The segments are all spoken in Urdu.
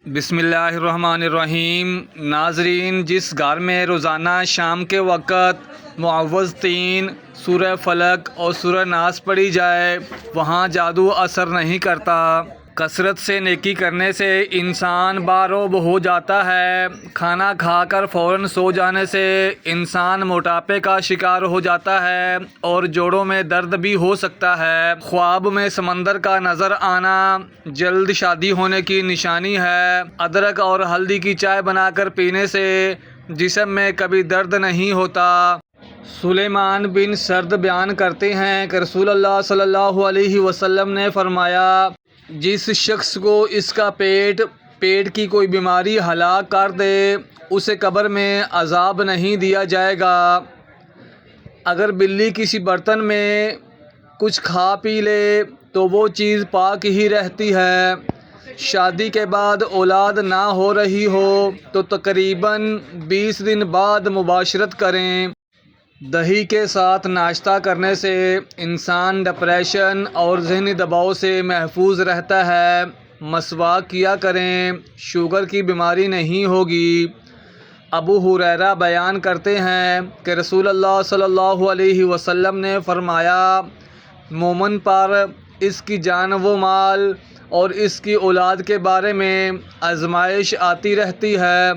بسم اللہ الرحمن الرحیم۔ ناظرین، جس گھر میں روزانہ شام کے وقت معوذتین، سورہ فلق اور سورہ ناس پڑھی جائے وہاں جادو اثر نہیں کرتا۔ کثرت سے نیکی کرنے سے انسان باروب ہو جاتا ہے۔ کھانا کھا کر فوراً سو جانے سے انسان موٹاپے کا شکار ہو جاتا ہے اور جوڑوں میں درد بھی ہو سکتا ہے۔ خواب میں سمندر کا نظر آنا جلد شادی ہونے کی نشانی ہے۔ ادرک اور ہلدی کی چائے بنا کر پینے سے جسم میں کبھی درد نہیں ہوتا۔ سلیمان بن سرد بیان کرتے ہیں کہ رسول اللہ صلی اللہ علیہ وسلم نے فرمایا، جس شخص کو اس کا پیٹ کی کوئی بیماری ہلاک کر دے اسے قبر میں عذاب نہیں دیا جائے گا۔ اگر بلی کسی برتن میں کچھ کھا پی لے تو وہ چیز پاک ہی رہتی ہے۔ شادی کے بعد اولاد نہ ہو رہی ہو تو تقریباً 20 دن بعد مباشرت کریں۔ دہی کے ساتھ ناشتہ کرنے سے انسان ڈپریشن اور ذہنی دباؤ سے محفوظ رہتا ہے۔ مسواک کیا کریں، شوگر کی بیماری نہیں ہوگی۔ ابو ہریرہ بیان کرتے ہیں کہ رسول اللہ صلی اللہ علیہ وسلم نے فرمایا، مومن پر اس کی جان و مال اور اس کی اولاد کے بارے میں آزمائش آتی رہتی ہے،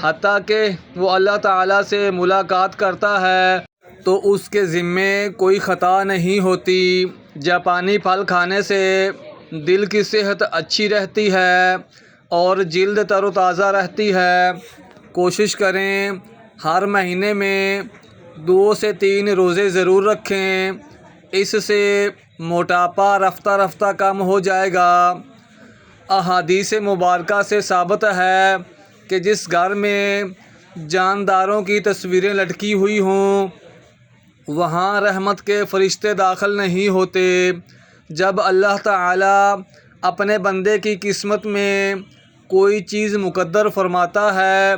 حتیٰ کہ وہ اللہ تعالیٰ سے ملاقات کرتا ہے تو اس کے ذمے کوئی خطا نہیں ہوتی۔ جاپانی پھل کھانے سے دل کی صحت اچھی رہتی ہے اور جلد تر و تازہ رہتی ہے۔ کوشش کریں ہر مہینے میں 2 سے 3 روزے ضرور رکھیں، اس سے موٹاپا رفتہ رفتہ کم ہو جائے گا۔ احادیث مبارکہ سے ثابت ہے کہ جس گھر میں جانداروں کی تصویریں لٹکی ہوئی ہوں وہاں رحمت کے فرشتے داخل نہیں ہوتے۔ جب اللہ تعالیٰ اپنے بندے کی قسمت میں کوئی چیز مقدر فرماتا ہے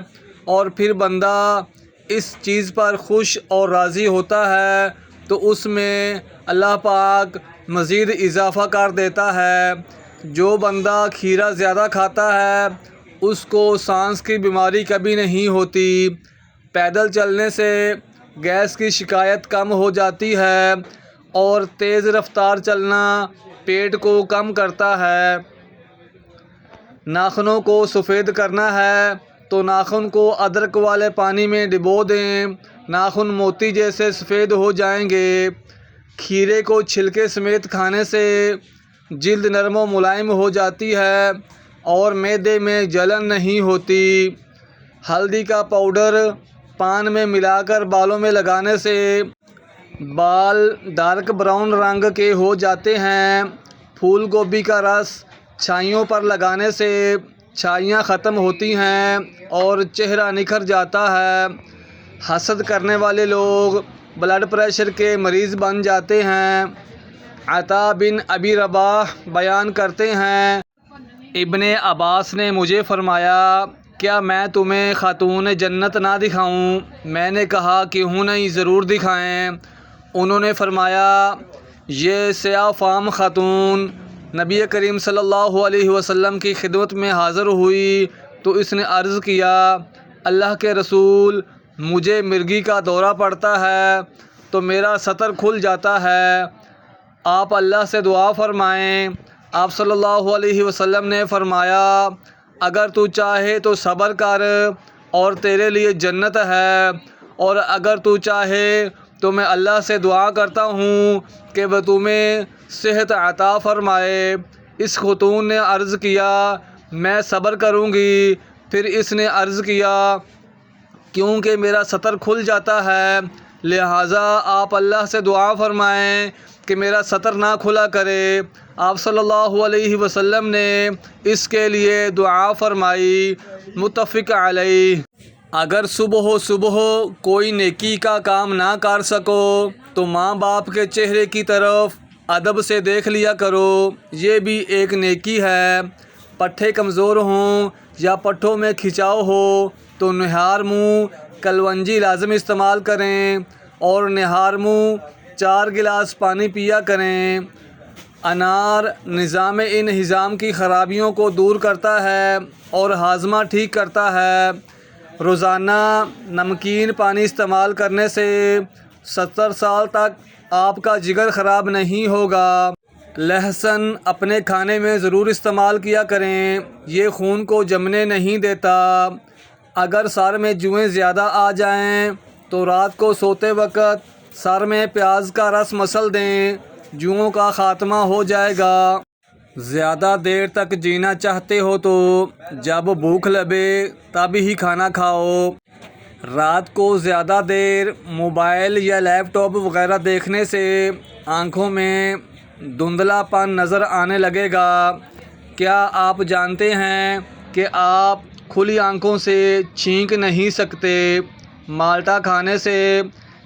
اور پھر بندہ اس چیز پر خوش اور راضی ہوتا ہے تو اس میں اللہ پاک مزید اضافہ کر دیتا ہے۔ جو بندہ کھیرا زیادہ کھاتا ہے اس کو سانس کی بیماری کبھی نہیں ہوتی۔ پیدل چلنے سے گیس کی شکایت کم ہو جاتی ہے اور تیز رفتار چلنا پیٹ کو کم کرتا ہے۔ ناخنوں کو سفید کرنا ہے تو ناخن کو ادرک والے پانی میں ڈبو دیں، ناخن موتی جیسے سفید ہو جائیں گے۔ کھیرے کو چھلکے سمیت کھانے سے جلد نرم و ملائم ہو جاتی ہے اور معدے میں جلن نہیں ہوتی۔ ہلدی کا پاؤڈر پان میں ملا کر بالوں میں لگانے سے بال ڈارک براؤن رنگ کے ہو جاتے ہیں۔ پھول گوبھی کا رس چھائیوں پر لگانے سے چھائیاں ختم ہوتی ہیں اور چہرہ نکھر جاتا ہے۔ حسد کرنے والے لوگ بلڈ پریشر کے مریض بن جاتے ہیں۔ عطا بن ابی رباح بیان کرتے ہیں، ابن عباس نے مجھے فرمایا، کیا میں تمہیں خاتون جنت نہ دکھاؤں؟ میں نے کہا کیوں نہیں، ضرور دکھائیں۔ انہوں نے فرمایا، یہ سیاہ فام خاتون نبی کریم صلی اللہ علیہ وسلم کی خدمت میں حاضر ہوئی تو اس نے عرض کیا، اللہ کے رسول، مجھے مرگی کا دورہ پڑتا ہے تو میرا سطر کھل جاتا ہے، آپ اللہ سے دعا فرمائیں۔ آپ صلی اللہ علیہ وسلم نے فرمایا، اگر تو چاہے تو صبر کر اور تیرے لیے جنت ہے، اور اگر تو چاہے تو میں اللہ سے دعا کرتا ہوں کہ وہ تمہیں صحت عطا فرمائے۔ اس خاتون نے عرض کیا، میں صبر کروں گی۔ پھر اس نے عرض کیا، کیونکہ میرا سطر کھل جاتا ہے لہٰذا آپ اللہ سے دعا فرمائیں کہ میرا سطر نہ کھلا کرے۔ آپ صلی اللہ علیہ وسلم نے اس کے لیے دعا فرمائی، متفق علیہ۔ اگر صبح کوئی نیکی کا کام نہ کر سکو تو ماں باپ کے چہرے کی طرف ادب سے دیکھ لیا کرو، یہ بھی ایک نیکی ہے۔ پٹھے کمزور ہوں یا پٹھوں میں کھچاؤ ہو تو نہار منہ کلونجی لازم استعمال کریں اور نہار منہ 4 گلاس پانی پیا کریں۔ انار نظام انہضام کی خرابیوں کو دور کرتا ہے اور ہاضمہ ٹھیک کرتا ہے۔ روزانہ نمکین پانی استعمال کرنے سے 70 سال تک آپ کا جگر خراب نہیں ہوگا۔ لہسن اپنے کھانے میں ضرور استعمال کیا کریں، یہ خون کو جمنے نہیں دیتا۔ اگر سر میں جوئیں زیادہ آ جائیں تو رات کو سوتے وقت سر میں پیاز کا رس مسل دیں، جوؤں کا خاتمہ ہو جائے گا۔ زیادہ دیر تک جینا چاہتے ہو تو جب بھوک لگے تب ہی کھانا کھاؤ۔ رات کو زیادہ دیر موبائل یا لیپ ٹاپ وغیرہ دیکھنے سے آنکھوں میں دھندلا پن نظر آنے لگے گا۔ کیا آپ جانتے ہیں کہ آپ کھلی آنکھوں سے چھینک نہیں سکتے؟ مالٹا کھانے سے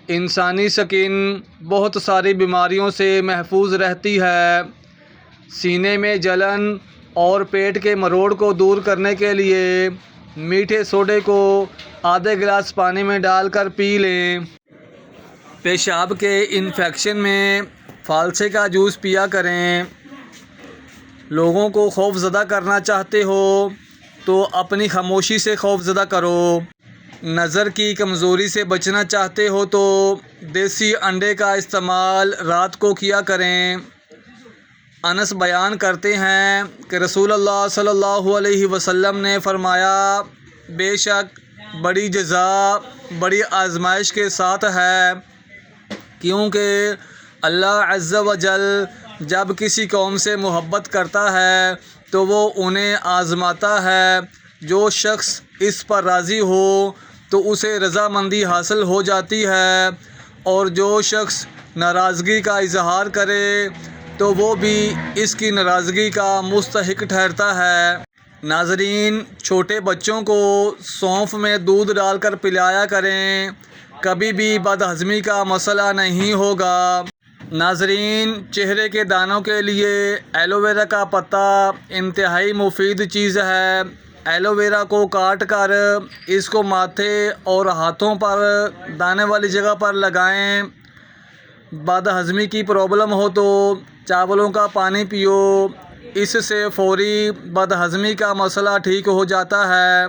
انسانی سکن بہت ساری بیماریوں سے محفوظ رہتی ہے۔ سینے میں جلن اور پیٹ کے مروڑ کو دور کرنے کے لیے میٹھے سوڈے کو آدھے گلاس پانی میں ڈال کر پی لیں۔ پیشاب کے انفیکشن میں فالسے کا جوس پیا کریں۔ لوگوں کو خوف زدہ کرنا چاہتے ہو تو اپنی خاموشی سے خوف زدہ کرو۔ نظر کی کمزوری سے بچنا چاہتے ہو تو دیسی انڈے کا استعمال رات کو کیا کریں۔ انس بیان کرتے ہیں کہ رسول اللہ صلی اللہ علیہ وسلم نے فرمایا، بے شک بڑی جزا بڑی آزمائش کے ساتھ ہے، کیونکہ اللہ عز و جل جب کسی قوم سے محبت کرتا ہے تو وہ انہیں آزماتا ہے۔ جو شخص اس پر راضی ہو تو اسے رضامندی حاصل ہو جاتی ہے، اور جو شخص ناراضگی کا اظہار کرے تو وہ بھی اس کی ناراضگی کا مستحق ٹھہرتا ہے۔ ناظرین، چھوٹے بچوں کو سونف میں دودھ ڈال کر پلایا کریں، کبھی بھی بد ہضمی کا مسئلہ نہیں ہوگا۔ ناظرین، چہرے کے دانوں کے لیے ایلو ویرا کا پتا انتہائی مفید چیز ہے۔ ایلو ویرا کو کاٹ کر اس کو ماتھے اور ہاتھوں پر دانے والی جگہ پر لگائیں۔ بد ہضمی کی پرابلم ہو تو چاولوں کا پانی پیو، اس سے فوری بد ہضمی کا مسئلہ ٹھیک ہو جاتا ہے۔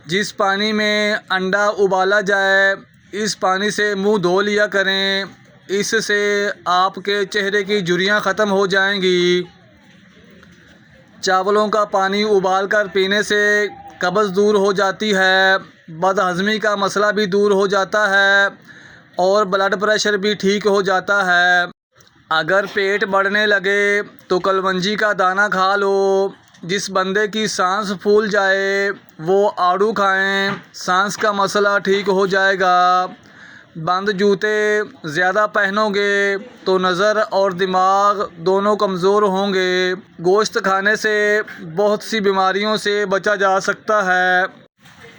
جس پانی میں انڈا ابالا جائے اس پانی سے منہ دھو لیا کریں، اس سے آپ کے چہرے کی جھریاں ختم ہو جائیں گی۔ چاولوں کا پانی ابال کر پینے سے قبض دور ہو جاتی ہے، بد ہضمی کا مسئلہ بھی دور ہو جاتا ہے اور بلڈ پریشر بھی ٹھیک ہو جاتا ہے۔ اگر پیٹ بڑھنے لگے تو کلونجی کا دانہ کھا لو۔ جس بندے کی سانس پھول جائے وہ آڑو کھائیں، سانس کا مسئلہ ٹھیک ہو جائے گا۔ بند جوتے زیادہ پہنو گے تو نظر اور دماغ دونوں کمزور ہوں گے۔ گوشت کھانے سے بہت سی بیماریوں سے بچا جا سکتا ہے۔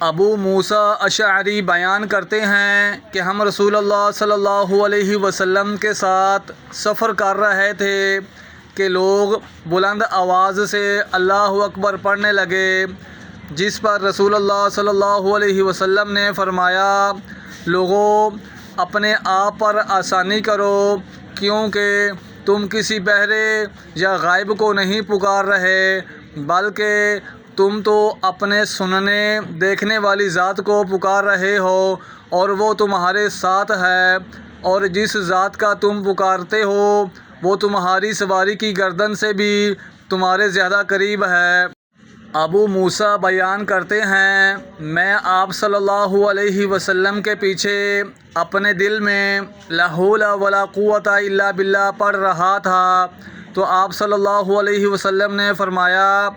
ابو موسیٰ اشعری بیان کرتے ہیں کہ ہم رسول اللہ صلی اللہ علیہ وسلم کے ساتھ سفر کر رہے تھے کہ لوگ بلند آواز سے اللہ اکبر پڑھنے لگے، جس پر رسول اللہ صلی اللہ علیہ وسلم نے فرمایا، لوگوں اپنے آپ پر آسانی کرو، کیونکہ تم کسی بہرے یا غائب کو نہیں پکار رہے، بلکہ تم تو اپنے سننے دیکھنے والی ذات کو پکار رہے ہو، اور وہ تمہارے ساتھ ہے، اور جس ذات کا تم پکارتے ہو وہ تمہاری سواری کی گردن سے بھی تمہارے زیادہ قریب ہے۔ ابو موسیٰ بیان کرتے ہیں، میں آپ صلی اللہ علیہ وسلم کے پیچھے اپنے دل میں لا حول ولا قوت الا باللہ پڑھ رہا تھا تو آپ صلی اللہ علیہ وسلم نے فرمایا،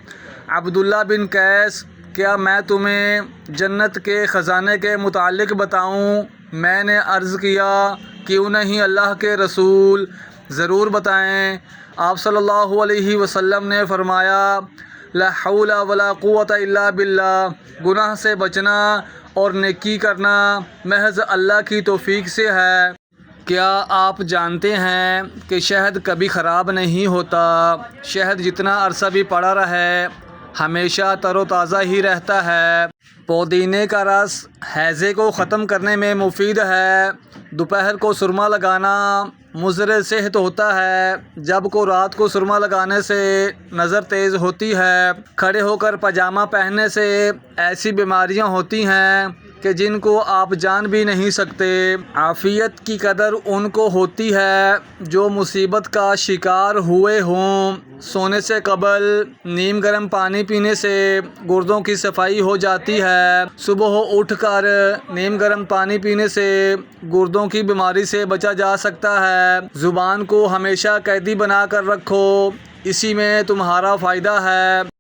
عبداللہ بن قیس، کیا میں تمہیں جنت کے خزانے کے متعلق بتاؤں؟ میں نے عرض کیا، کیوں نہیں اللہ کے رسول، ضرور بتائیں۔ آپ صلی اللہ علیہ وسلم نے فرمایا، لا حول ولا قوت الا باللہ، گناہ سے بچنا اور نیکی کرنا محض اللہ کی توفیق سے ہے۔ کیا آپ جانتے ہیں کہ شہد کبھی خراب نہیں ہوتا؟ شہد جتنا عرصہ بھی پڑا رہے ہمیشہ تر و تازہ ہی رہتا ہے۔ پودینے کا رس ہیضے کو ختم کرنے میں مفید ہے۔ دوپہر کو سرما لگانا مضر صحت ہوتا ہے۔ جب کو رات کو سرما لگانے سے نظر تیز ہوتی ہے۔ کھڑے ہو کر پاجامہ پہننے سے ایسی بیماریاں ہوتی ہیں کہ جن کو آپ جان بھی نہیں سکتے۔ عافیت کی قدر ان کو ہوتی ہے جو مصیبت کا شکار ہوئے ہوں۔ سونے سے قبل نیم گرم پانی پینے سے گردوں کی صفائی ہو جاتی ہے۔ صبح اٹھ کر نیم گرم پانی پینے سے گردوں کی بیماری سے بچا جا سکتا ہے۔ زبان کو ہمیشہ قیدی بنا کر رکھو، اسی میں تمہارا فائدہ ہے۔